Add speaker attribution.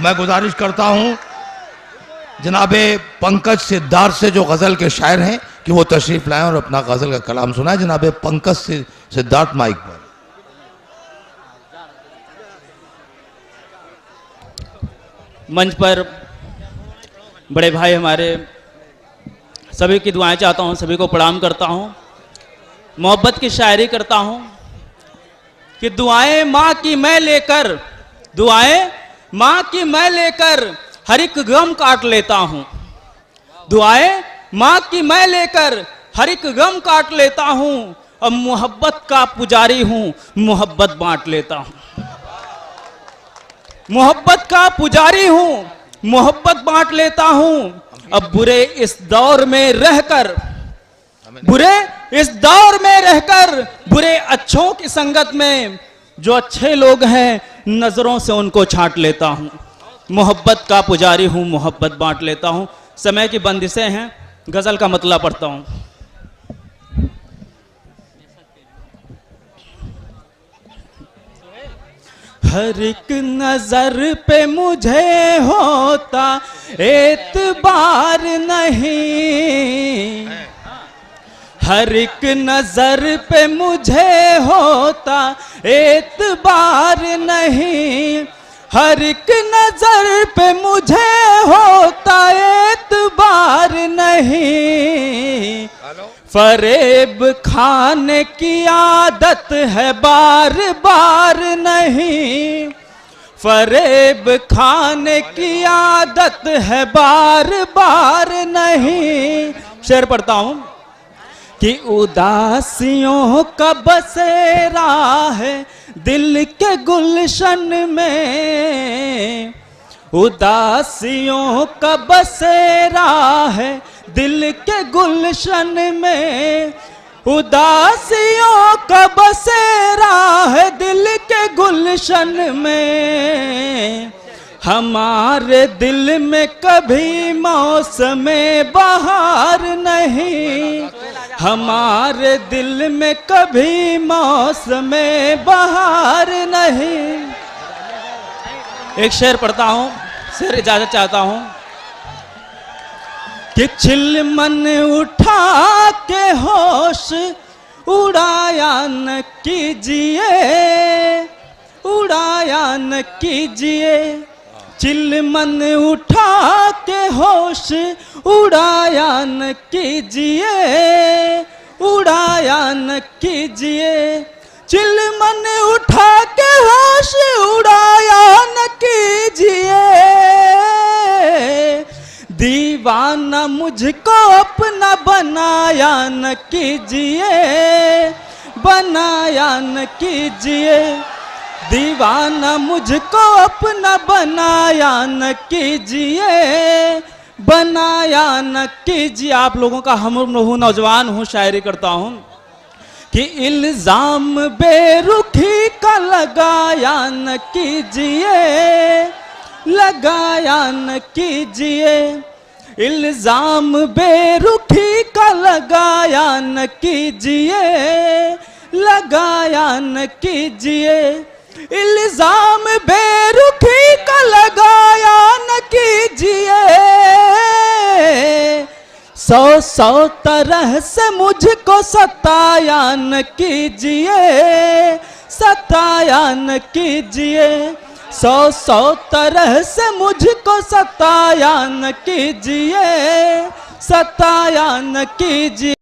Speaker 1: मैं गुजारिश करता हूं जनाबे पंकज सिद्धार्थ से जो गज़ल के शायर हैं कि वो तशरीफ़ लाएं और अपना गज़ल का कलाम सुनाएं। जनाबे पंकज सिद्धार्थ माइक पर।
Speaker 2: मंच पर बड़े भाई हमारे सभी की दुआएं चाहता हूं, सभी को प्रणाम करता हूं, मोहब्बत की शायरी करता हूं कि दुआएं माँ की मैं लेकर, दुआएं माँ की मैं लेकर हर एक गम काट लेता हूं। दुआएं माँ की मैं लेकर हर एक गम काट लेता हूं। अब मोहब्बत का पुजारी हूं, मोहब्बत बांट लेता हूं। मोहब्बत का पुजारी हूं, मोहब्बत बांट लेता हूं। अब बुरे इस दौर में रहकर, बुरे इस दौर में रहकर बुरे अच्छों की संगत में जो अच्छे लोग हैं नजरों से उनको छांट लेता हूं। मोहब्बत का पुजारी हूं, मोहब्बत बांट लेता हूं। समय की बंदिशें हैं, गजल का मतलब पढ़ता हूं। हर एक नजर पे मुझे होता एतबार नहीं, हर एक नजर पे मुझे होता एतबार नहीं, हर एक नजर पे मुझे होता एतबार नहीं। फरेब खाने की आदत है बार बार नहीं, फरेब खाने की आदत है बार बार नहीं। शेर पढ़ता हूं कि उदासियों का बसेरा है दिल के गुलशन में, उदासियों का बसेरा है दिल के गुलशन में, उदासियों का बसेरा है दिल के गुलशन में। हमारे दिल में कभी मौसमे बहार नहीं, हमारे दिल में कभी मौसमे बहार नहीं। एक शेर पढ़ता हूं, शेर इजाजत चाहता हूं कि छिल मन उठा के होश उड़ाया न कीजिए, उड़ाया न कीजिए। चिल मन उठा के होश उड़ाया न कीजिए, उड़ाया न कीजिए। चिल मन उठा के होश उड़ाया न कीजिए। दीवाना मुझको अपना बनाया न कीजिए, बनाया न कीजिए। दीवाना मुझको अपना बनाया न कीजिए, बनाया न कीजिए। आप लोगों का हम नौजवान हूँ, शायरी करता हूँ कि इल्जाम बेरुखी का लगाया न कीजिए, लगाया न कीजिए। इल्जाम बेरुखी का लगाया न कीजिए, लगाया न कीजिए। इल्जाम बेरुखी का लगाया न कीजिए। सौ सौ तरह से मुझको सताया न कीजिए, सताया न कीजिए। सौ सौ तरह से मुझको सताया न कीजिए, सताया न कीजिए।